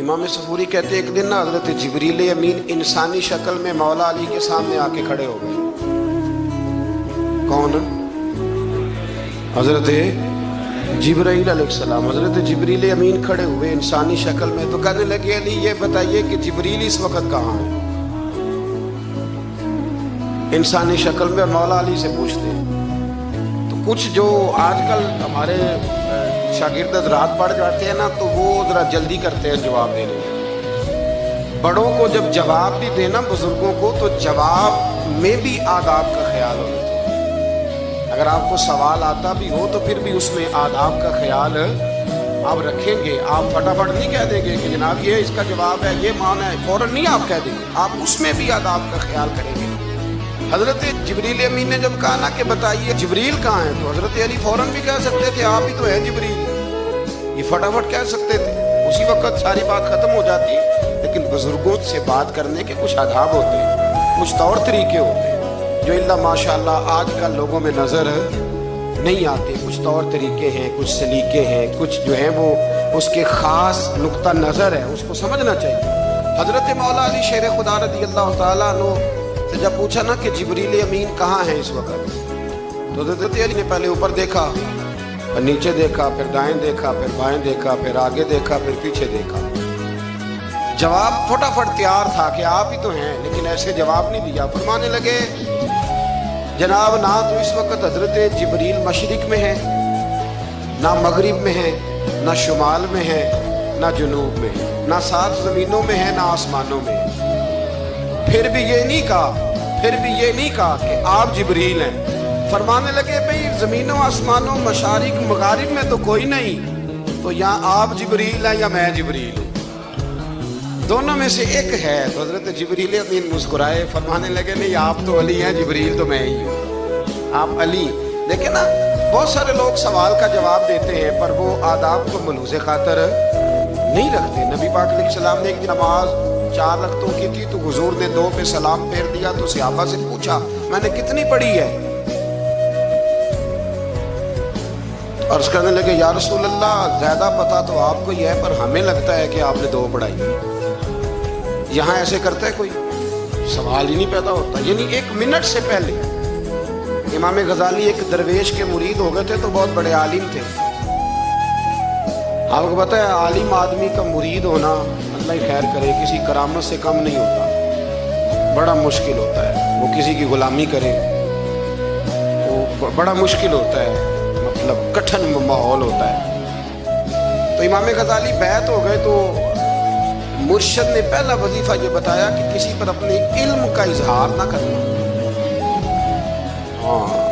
امام صفوری کہتے ہیں ایک دن نا حضرت جبریل امین انسانی شکل میں مولا علی کے سامنے آ کے کھڑے ہو گئے. کون؟ حضرت جبرائیل علیہ السلام. حضرت جبریل امین کھڑے ہوئے انسانی شکل میں. تو کہنے لگے علی یہ بتائیے کہ جبریل اس وقت کہاں ہے؟ انسانی شکل میں. اور مولا علی سے پوچھتے ہیں. تو کچھ جو آج کل ہمارے شاگرد حضرات پڑھ جاتے ہیں نا تو وہ ذرا جلدی کرتے ہیں جواب دینے میں. بڑوں کو جب جواب بھی دینا بزرگوں کو تو جواب میں بھی آداب کا خیال ہونا چاہیے. اگر آپ کو سوال آتا بھی ہو تو پھر بھی اس میں آداب کا خیال آپ رکھیں گے. آپ فٹافٹ نہیں کہہ دیں گے کہ جناب یہ اس کا جواب ہے یہ معنی ہے, فوراً نہیں آپ کہہ دیں گے. آپ اس میں بھی آداب کا خیال کریں گے. حضرت جبریل امین نے جب کہا نا کہ بتائیے جبریل کہاں ہے, تو حضرت علی فوراً بھی کہہ سکتے تھے آپ ہی تو ہیں جبریل, یہ فٹافٹ کہہ سکتے تھے, اسی وقت ساری بات ختم ہو جاتی. لیکن بزرگوں سے بات کرنے کے کچھ آداب ہوتے ہیں, کچھ طور طریقے ہوتے ہیں جو اللہ ماشاءاللہ آج کل لوگوں میں نظر نہیں آتے. کچھ طور طریقے ہیں, کچھ سلیقے ہیں, کچھ جو ہیں وہ اس کے خاص نقطہ نظر ہے, اس کو سمجھنا چاہیے. حضرت مولا علی شیر خدا رضی اللہ تعالیٰ عنہ سے جب پوچھا نا کہ جبریل امین کہاں ہے اس وقت, تو حضرت علی نے پہلے اوپر دیکھا, پھر نیچے دیکھا, پھر دائیں دیکھا, پھر بائیں دیکھا, پھر آگے دیکھا, پھر پیچھے دیکھا. جواب فٹافٹ تیار تھا کہ آپ ہی تو ہیں, لیکن ایسے جواب نہیں دیا. فرمانے لگے جناب نہ تو اس وقت حضرت جبریل مشرق میں ہے, نہ مغرب میں ہے, نہ شمال میں ہے, نہ جنوب میں ہے, نہ 7 زمینوں میں ہے, نہ آسمانوں میں ہے. پھر بھی یہ نہیں کہا کہ آپ جبریل ہیں. فرمانے لگے بھئی زمینوں آسمانوں مشارق مغارب میں تو کوئی نہیں, تو یا آپ جبریل ہیں یا میں جبریل ہوں, دونوں میں سے ایک ہے. تو حضرت جبریل امین مسکرائے, فرمانے لگے نہیں آپ تو علی ہیں, جبریل تو میں ہی ہوں, آپ علی. دیکھیں نا بہت سارے لوگ سوال کا جواب دیتے ہیں پر وہ آداب کو ملحوظ خاطر نہیں رکھتے. نبی پاک علیہ السلام نے ایک نماز 4 رکعتوں کی تھی تو حضور نے 2 پہ سلام پھیر دیا. تو صحابہ سے پوچھا میں نے کتنی پڑھی ہے؟ عرض کرنے لگے یا رسول اللہ زیادہ پتا تو آپ کو یہ ہے پر ہمیں لگتا ہے کہ آپ نے 2 پڑھائی. یہاں ایسے کرتا ہے کوئی؟ سوال ہی نہیں پیدا ہوتا. یعنی 1 منٹ سے پہلے امام غزالی ایک درویش کے مرید ہو گئے تھے تو بہت بڑے عالم تھے. آپ کو پتہ ہے عالم آدمی کا مرید ہونا اللہ ہی خیر کرے کسی کرامت سے کم نہیں ہوتا, بڑا مشکل ہوتا ہے. وہ کسی کی غلامی کرے وہ بڑا مشکل ہوتا ہے, مطلب کٹھن ماحول ہوتا ہے. تو امام غزالی بیعت ہو گئے تو مرشد نے پہلا وظیفہ یہ بتایا کہ کسی پر اپنے علم کا اظہار نہ کرنا.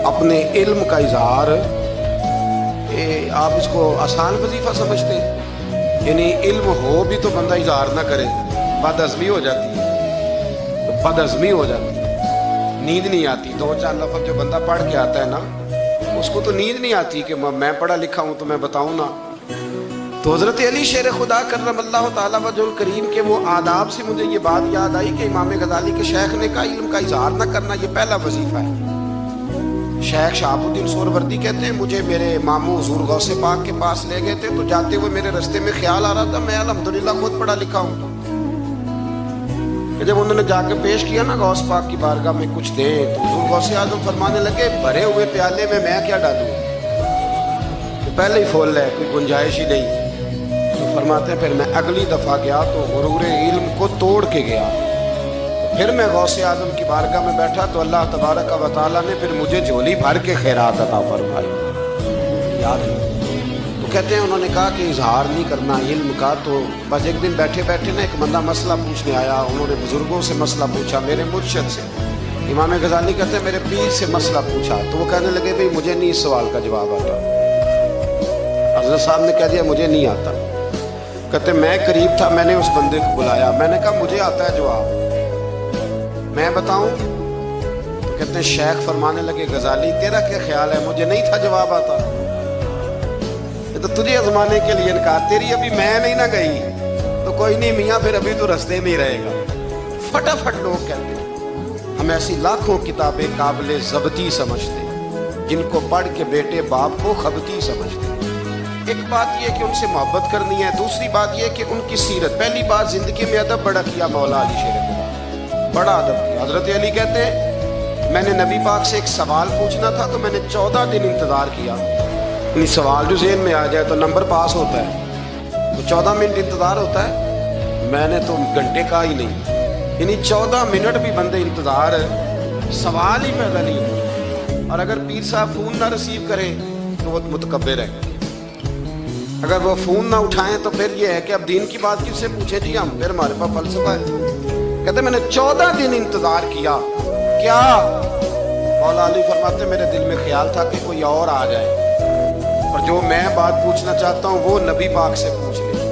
اپنے علم کا اظہار آپ اس کو آسان وظیفہ سمجھتے ہیں, یعنی علم ہو بھی تو بندہ اظہار نہ کرے, بد ہضمی ہو جاتی ہے, بد ہضمی ہو جاتی ہے, نیند نہیں آتی. 2-4 لفظ جو بندہ پڑھ کے آتا ہے نا اس کو تو نیند نہیں آتی کہ میں پڑھا لکھا ہوں تو میں بتاؤں نا. تو حضرت علی شیر خدا کرم اللہ تعالیٰ وجہ الکریم کے وہ آداب سے مجھے یہ بات یاد آئی کہ امام غزالی کے شیخ نے کہا علم کا اظہار نہ کرنا یہ پہلا وظیفہ ہے. شیخ شہاب الدین سہروردی کہتے ہیں مجھے میرے ماموں حضور غوث پاک کے پاس لے گئے تھے تو جاتے ہوئے میرے رستے میں خیال آ رہا تھا میں الحمدللہ خود پڑھا لکھا ہوں. جب انہوں نے جا کے پیش کیا نا غوث پاک کی بارگاہ میں کچھ دے تو حضور غوث اعظم فرمانے لگے بھرے ہوئے پیالے میں کیا ڈالوں, تو پہلے ہی فول ہے کوئی گنجائش ہی نہیں. تو فرماتے ہیں پھر میں اگلی دفعہ گیا تو غرور علم کو توڑ کے گیا. پھر میں غوث اعظم کی بارگاہ میں بیٹھا تو اللہ تبارک و تعالیٰ نے پھر مجھے جھولی بھر کے خیرات عطا فرمائی. یاد ہے تو کہتے ہیں انہوں نے کہا کہ اظہار نہیں کرنا علم کا. تو بس ایک دن بیٹھے بیٹھے نا ایک بندہ مسئلہ پوچھنے آیا, انہوں نے بزرگوں سے مسئلہ پوچھا, میرے مرشد سے. امام غزالی کہتے ہیں میرے پیر سے مسئلہ پوچھا تو وہ کہنے لگے بھئی مجھے نہیں اس سوال کا جواب آتا. حضرت صاحب نے کہہ دیا مجھے نہیں آتا. کہتے میں قریب تھا, میں نے اس بندے کو بلایا, میں نے کہا مجھے آتا ہے جواب, میں بتاؤں؟ تو کہتے ہیں شیخ فرمانے لگے غزالی تیرا کیا خیال ہے مجھے نہیں تھا جواب آتا, یہ تو تجھے آزمانے کے لیے انکار, تیری ابھی میں نہیں نہ گئی تو کوئی نہیں میاں پھر ابھی تو رستے میں ہی رہے گا. فٹافٹ لوگ کہتے ہیں ہم ایسی لاکھوں کتابیں قابل ضبطی سمجھتے ہیں جن کو پڑھ کے بیٹے باپ کو خبتی سمجھتے ہیں. ایک بات یہ کہ ان سے محبت کرنی ہے، دوسری بات یہ کہ ان کی سیرت. پہلی بات زندگی میں ادب بڑا کیا مولا علی شیر خدا، بڑا ادب کیا. حضرت علی کہتے ہیں میں نے نبی پاک سے ایک سوال پوچھنا تھا تو میں نے 14 دن انتظار کیا. یعنی سوال جو ذہن میں آ جائے تو نمبر پاس ہوتا ہے، تو 14 منٹ انتظار ہوتا ہے، میں نے تو گھنٹے کا ہی نہیں. یعنی 14 منٹ بھی بندے انتظار، سوال ہی پیدا نہیں ہوتا. اور اگر پیر صاحب فون نہ ریسیو کرے تو وہ متکبر ہے، اگر وہ فون نہ اٹھائیں تو پھر یہ ہے کہ اب دین کی بات کس سے پوچھیں جی ہم، پھر ہمارے پاس فلسفہ ہے. کہتے میں نے 14 دن انتظار کیا. کیا؟ مولا علی فرماتے میرے دل میں خیال تھا کہ کوئی اور آ جائے اور جو میں بات پوچھنا چاہتا ہوں وہ نبی پاک سے پوچھ لے،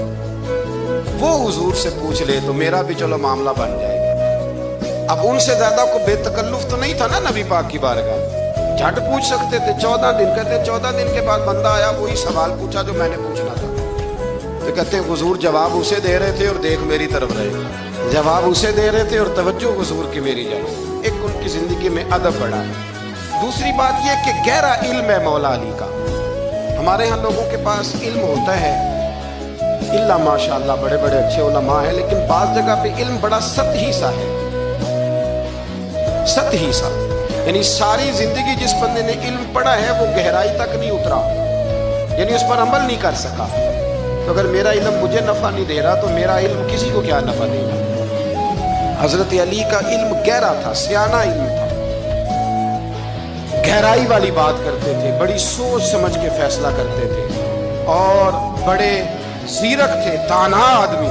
وہ حضور سے پوچھ لے تو میرا بھی چلو معاملہ بن جائے گا. اب ان سے زیادہ کو بے تکلف تو نہیں تھا نا نبی پاک کی بارگاہ، جھٹ پوچھ سکتے تھے. 14 دن کہتے 14 دن کے بعد بندہ آیا، وہی سوال پوچھا جو میں نے پوچھنا تھا. تو کہتے ہیں حضور جواب اسے دے رہے تھے اور دیکھ میری طرف رہے، جواب اسے دے رہے تھے اور توجہ حضور کی میری جانب. ایک ان کی زندگی میں ادب بڑھا ہے. دوسری بات یہ کہ گہرا علم ہے مولا علی کا. ہمارے ہاں لوگوں کے پاس علم ہوتا ہے اللہ ماشاءاللہ بڑے بڑے اچھے علماء ہیں، لیکن بعض جگہ پہ علم بڑا سطحی سا ہے، سطحی سا. یعنی ساری زندگی جس بندے نے علم پڑھا ہے وہ گہرائی تک نہیں اترا، یعنی اس پر عمل نہیں کر سکا. تو اگر میرا علم مجھے نفع نہیں دے رہا تو میرا علم کسی کو کیا نفع دے گا. حضرت علی کا علم گہرا تھا، سیانہ علم تھا، گہرائی والی بات کرتے تھے، بڑی سوچ سمجھ کے فیصلہ کرتے تھے اور بڑے زیرک تھے، دانا آدمی.